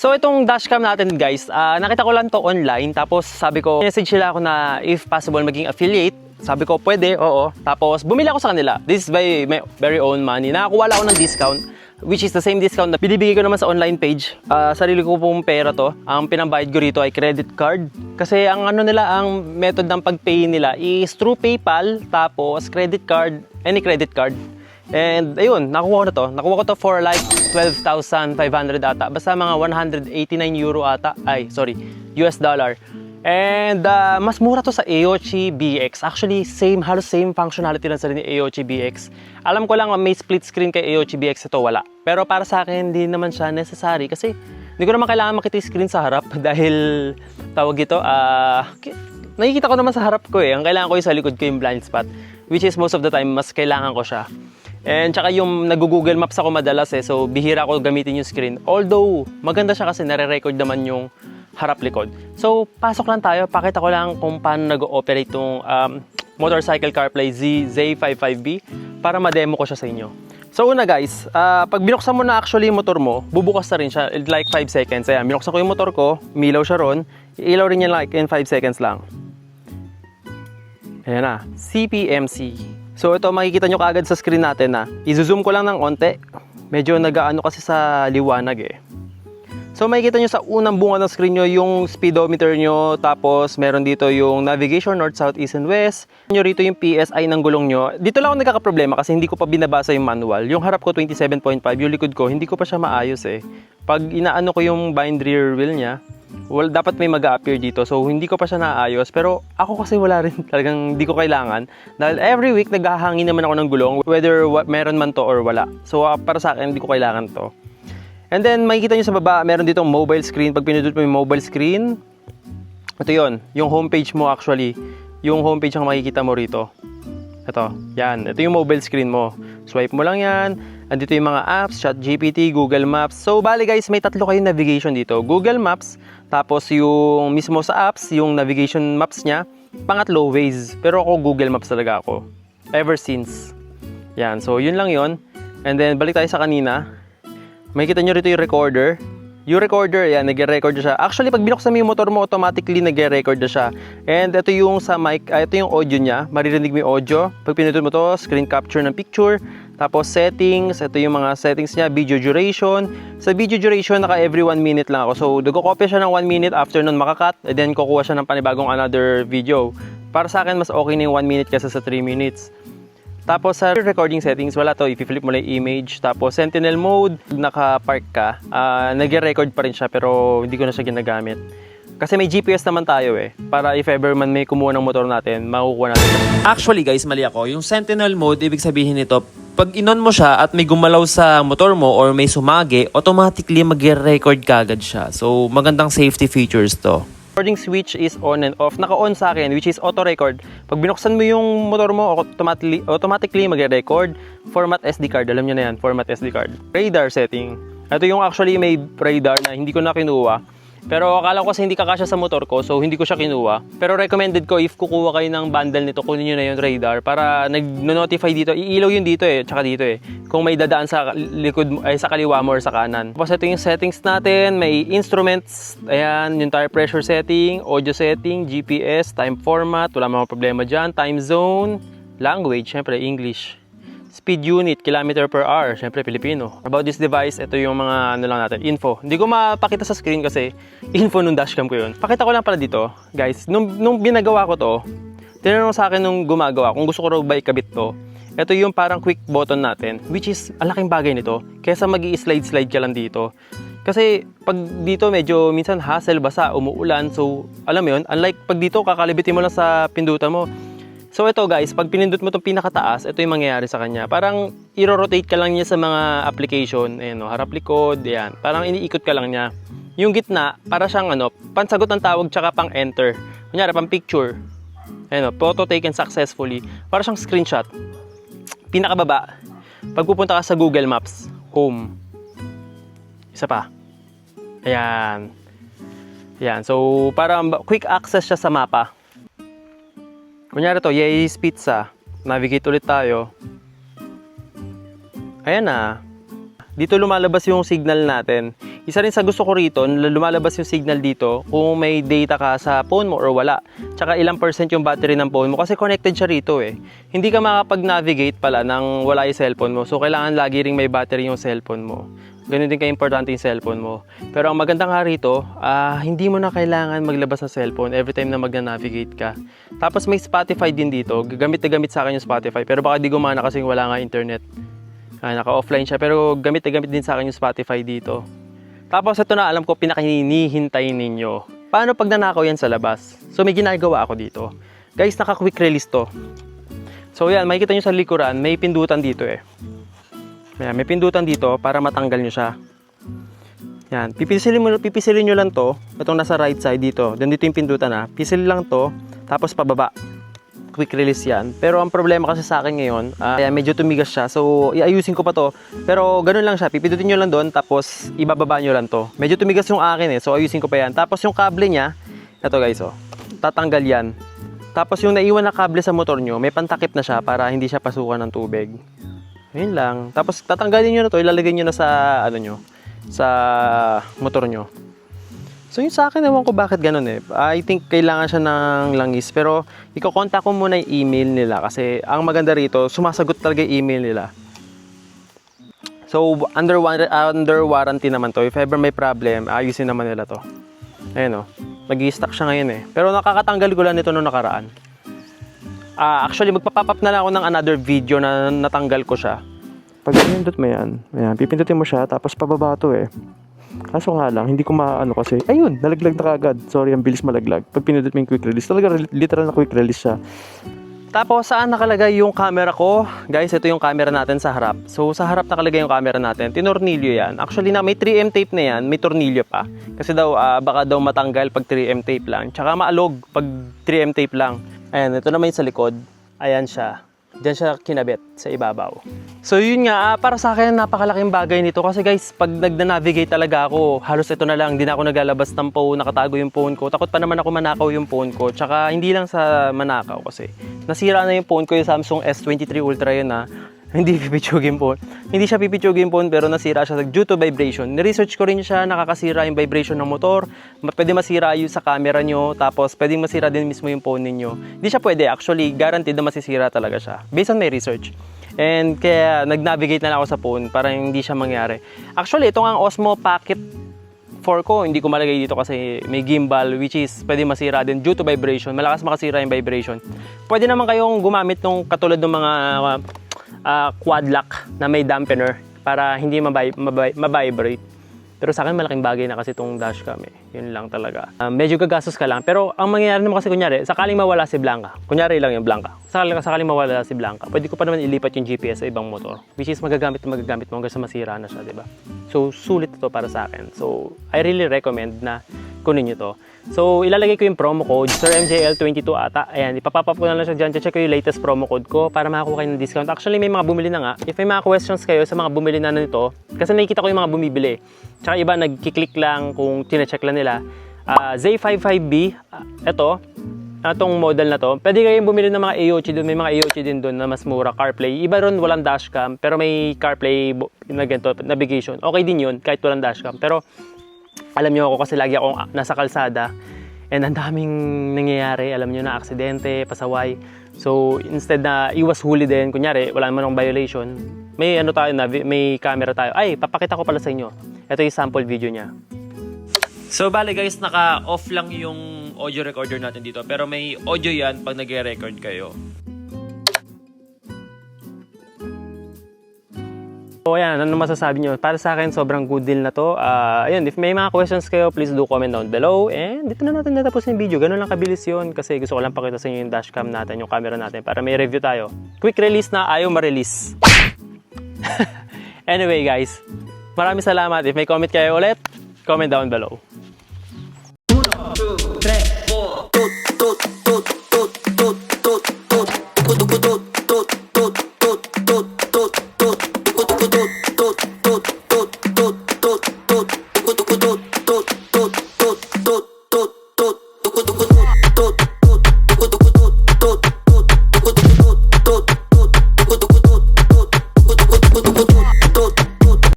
So itong dashcam natin guys, nakita ko lang to online. Tapos sabi ko, message sila ako na if possible maging affiliate. Sabi ko, pwede, oo. Tapos bumili ako sa kanila. This is by my very own money. Nakakuha lang ako ng discount, which is the same discount na binibigay ko naman sa online page. Sarili ko pong pera to. Ang pinambayad ko rito ay credit card. Kasi ang ano nila, ang method ng pag-pay nila is through PayPal, tapos credit card, any credit card. And ayun, nakuha ko na to. Nakuha ko to for like 12,500 ata. Basta mga 189 euro ata. Ay, sorry, US dollar. And mas mura to sa Aochi BX. Actually, halos same functionality lang sa rin ni Aochi BX. Alam ko lang may split screen kay Aochi BX, ito wala. Pero para sa akin, hindi naman siya necessary kasi hindi ko naman kailangan makita yung screen sa harap dahil tawag ito, nakikita ko naman sa harap ko eh. Ang kailangan ko yung sa likod ko yung blind spot, which is most of the time, mas kailangan ko siya. And tsaka yung nag-Google Maps ako madalas eh, so bihira ko gamitin yung screen. Although, maganda siya kasi nare-record naman yung harap-likod. So, pasok lang tayo. Pakita ko lang kung paano nag-ooperate itong Motorcycle CarPlay Z55B para ma-demo ko siya sa inyo. So, una guys, pag binuksan mo na actually yung motor mo, bubukas na rin siya in like 5 seconds. Ayan, binuksan ko yung motor ko, milaw siya ron, ilaw rin yan like in 5 seconds lang. Ayan na, CPMC. So, ito makikita nyo kaagad sa screen natin na i-zoom ko lang ng onte. Medyo nag-aano kasi sa liwanag eh. So makikita nyo sa unang bunga ng screen nyo yung speedometer nyo, tapos meron dito yung navigation, north, south, east, and west. Nyo rito yung PSI ng gulong nyo. Dito lang ako nagkakaproblema kasi hindi ko pa binabasa yung manual. Yung harap ko 27.5, yung likod ko hindi ko pa siya maayos eh. Pag inaano ko yung bind rear wheel niya, well, dapat may mag-a-appear dito. So hindi ko pa siya naayos, pero ako kasi wala rin talagang hindi ko kailangan. Dahil every week naghahangin naman ako ng gulong, whether meron man to or wala. So para sa akin hindi ko kailangan to. And then, makikita nyo sa baba, meron ditong mobile screen. Pag pinindot mo yung mobile screen, ito yon, yung homepage mo actually. Yung homepage ang makikita mo rito. Ito, yan. Ito yung mobile screen mo. Swipe mo lang yan. Andito yung mga apps, ChatGPT, Google Maps. So, bali guys, may tatlo kayong navigation dito. Google Maps, tapos yung mismo sa apps, yung navigation maps niya. Pangatlo, Waze. Pero ako, Google Maps talaga ako. Ever since. Yan, so yun lang yon. And then, balik tayo sa kanina. Makikita nyo rito yung recorder. Yung recorder, yan, nag-record siya. Actually, pag binuksan mo yung motor mo, automatically nag-record na siya. And ito yung sa mic, ito yung audio niya. Maririnig mo yung audio. Pag pinindot mo to, screen capture ng picture. Tapos settings, ito yung mga settings niya, video duration. Sa video duration, naka every 1 minute lang ako. So, nagko-copy siya ng 1 minute, after nun makakat, and then kukuha siya ng panibagong another video. Para sa akin, mas okay na yung 1 minute kaysa sa 3 minutes. Tapos sa recording settings, wala to. I-flip mo lang yung image. Tapos sentinel mode, naka-park ka. Nag-record pa rin siya pero hindi ko na siya ginagamit. Kasi may GPS naman tayo eh. Para if ever man may kumuha ng motor natin, makukuha natin. Actually guys, mali ako. Yung sentinel mode, ibig sabihin nito, pag inon mo siya at may gumalaw sa motor mo or may sumagi, automatically mag-record kagad siya. So magandang safety features to. Recording switch is on and off. Naka-on sa akin, which is auto-record. Pag binuksan mo yung motor mo, automatically magre-record. Format SD card, alam nyo na yan, format SD card. Radar setting. Ito yung actually may radar na hindi ko na kinuha. Pero akala ko kasi hindi kakasya sa motor ko, so hindi ko siya kinuha. Pero recommended ko if kukuha kayo ng bundle nito, kunin nyo na yung radar para nag-notify dito. Iilaw yun dito eh, tsaka dito eh. Kung may dadaan sa likod, ay sa kaliwa mo or sa kanan. Tapos ito yung settings natin, may instruments, ayan, yung tire pressure setting, audio setting, GPS, time format, wala mga problema dyan, time zone, language, syempre English. Speed unit, kilometer per hour, syempre Pilipino. About this device, ito yung mga ano lang natin, info. Hindi ko mapakita sa screen kasi info nung dashcam ko yun. Pakita ko lang pala dito, guys. Nung binagawa ko to, tinanong sa akin nung gumagawa kung gusto ko raw ba ikabit to. Ito yung parang quick button natin, which is ang laking bagay nito. Kesa mag-i-slide-slide ka lang dito. Kasi pag dito medyo minsan hassle, basa, umuulan. So alam mo yun, unlike pag dito kakalibitin mo lang sa pindutan mo. So ito guys, pag pinindot mo itong pinakataas, ito yung mangyayari sa kanya. Parang i-rotate ka lang niya sa mga application. Ayan o, harap likod, yan. Parang iniikot ka lang niya. Yung gitna, para siyang ano, pansagot ng tawag tsaka pang enter. Kunyari, pang picture. Ayan o, photo taken successfully. Para siyang screenshot. Pinakababa, pag pupunta ka sa Google Maps, home. Isa pa. Ayan. Ayan, so parang quick access siya sa mapa. Kunyari to, Ye's Pizza. Navigate ulit tayo. Ayan na. Dito lumalabas yung signal natin. Isa rin sa gusto ko rito, lumalabas yung signal dito kung may data ka sa phone mo or wala. Tsaka ilang percent yung battery ng phone mo kasi connected siya rito eh. Hindi ka makapag-navigate pala nang wala yung cellphone mo. So kailangan lagi ring may battery yung cellphone mo. Ganun din ka-importante yung cellphone mo. Pero ang maganda nga rito, hindi mo na kailangan maglabas ng cellphone every time na mag-navigate ka. Tapos may Spotify din dito. Gamit na gamit sa akin yung Spotify. Pero baka di gumana kasi wala nga internet. Naka-offline siya. Pero gamit na gamit din sa akin yung Spotify dito. Tapos ito na alam ko pinakahinihintay ninyo. Paano pag nanakaw yan sa labas? So may ginagawa ako dito. Guys, naka-quick release to. So yan, makikita nyo sa likuran, may pindutan dito eh. Ayan, may pindutan dito para matanggal nyo siya. Yan, pipisilin nyo lang to. Itong nasa right side dito. Then dito yung pindutan na. Pisil lang to, tapos pababa. Quick release yan. Pero ang problema kasi sa akin ngayon, medyo tumigas siya. So, iayusin ko pa to. Pero ganun lang siya. Pipindutin nyo lang doon, tapos ibababa nyo lang to. Medyo tumigas yung akin eh. So, ayusin ko pa yan. Tapos yung kable niya, ito guys, oh, tatanggal yan. Tapos yung naiwan na kable sa motor nyo, may pantakip na siya para hindi siya pasukan ng tubig. Yun lang. Tapos tatanggalin nyo na to, ilalagay nyo na sa ano nyo, sa motor nyo. So yung sa akin, ewan ko bakit ganun eh. I think kailangan siya ng langis. Pero iko-contact ko muna yung email nila kasi ang maganda rito, sumasagot talaga yung email nila. So under warranty naman to. If ever may problem, ayusin naman nila to. Ayun o. Nag-i-stock siya ngayon eh. Pero nakakatanggal ko lang nito noong nakaraan. Actually, magpa-pop up na lang ako ng another video na natanggal ko siya. Pag pinindot mo yan, pipindutin mo siya, tapos pababa to eh. Kaso nga lang, hindi ko maano kasi, ayun, nalaglag na kagad. Sorry, ang bilis malaglag. Pag pinindot mo yung quick release, talaga literal na quick release siya. Tapos, saan nakalagay yung camera ko? Guys, ito yung camera natin sa harap. So, sa harap nakalagay yung camera natin. Tinornilyo yan. Actually, may 3M tape na yan. May tornilyo pa. Kasi daw, baka daw matanggal pag 3M tape lang. Tsaka maalog pag 3M tape lang. Ayan, ito naman yung sa likod. Ayan siya. Diyan siya kinabit sa ibabaw. So yun nga, para sa akin napakalaking bagay nito kasi guys, pag nagna-navigate talaga ako, halos ito na lang, hindi na ako naglalabas ng phone, nakatago yung phone ko. Takot pa naman ako manakaw yung phone ko. Tsaka hindi lang sa manakaw kasi nasira na yung phone ko, yung Samsung S23 Ultra yun na hindi pipitsugin phone. Hindi siya pipitsugin phone pero nasira siya due to vibration. Ni-research ko rin siya, nakakasira yung vibration ng motor. Pwede masira yung sa camera nyo, tapos pwedeng masira din mismo yung phone ninyo. Hindi siya pwede, actually guaranteed na masisira talaga siya. Based on my research. And kaya nag-navigate na lang ako sa phone para hindi siya mangyari. Actually, ito nga ang Osmo Pocket 4 ko, hindi ko malagay dito kasi may gimbal which is pwede masira din due to vibration. Malakas makasira yung vibration. Pwede naman kayong gumamit ng katulad ng mga quad lock na may dampener para hindi mabibrate. Pero sa akin malaking bagay na kasi itong dashcam eh. Yun lang talaga. Medyo gagastos ka lang. Pero ang mangyayari naman kasi kunyari, sakaling mawala si Blanca. Kunyari lang yung Blanca. Sakaling mawala si Blanca, pwede ko pa naman ilipat yung GPS sa ibang motor. Which is magagamit mo hanggang sa masira na siya, diba? So, sulit ito para sa akin. So, I really recommend na kunin nyo to. So, ilalagay ko yung promo code, SirMJL22 ata. Ayan, ipapapap ko na lang siya dyan. Check ko yung latest promo code ko para makakuha kayo ng discount. Actually, may mga bumili na nga. If may mga questions kayo sa mga bumili na nito, kasi nakikita ko yung mga bumibili. Tsaka iba, nagkiklik lang kung tinecheck lang nila. Z55B, itong model na to. Pwede kayong bumili ng mga AOC doon. May mga AOC din doon na mas mura. CarPlay. Iba ron, walang dashcam. Pero may CarPlay na ganito, navigation. Okay din yun, kahit walang dashcam. Pero, alam nyo ako kasi lagi akong nasa kalsada and ang daming nangyayari, alam nyo na, aksidente, pasaway. So, instead na iwas huli din, kunyari, wala naman akong violation, may ano tayo na, may camera tayo. Ay, papakita ko pala sa inyo. Ito yung sample video niya. So, bale guys, naka-off lang yung audio recorder natin dito. Pero may audio yan pag nag-record kayo. So ayan, ano masasabi nyo? Para sa akin, sobrang good deal na to. Ayun, if may mga questions kayo, please do comment down below. And dito na natin natapos yung video. Ganun lang kabilis yun kasi gusto ko lang pakita sa inyo yung dashcam natin, yung camera natin para may review tayo. Quick release na ayaw ma-release. Anyway guys, maraming salamat. If may comment kayo ulit, comment down below.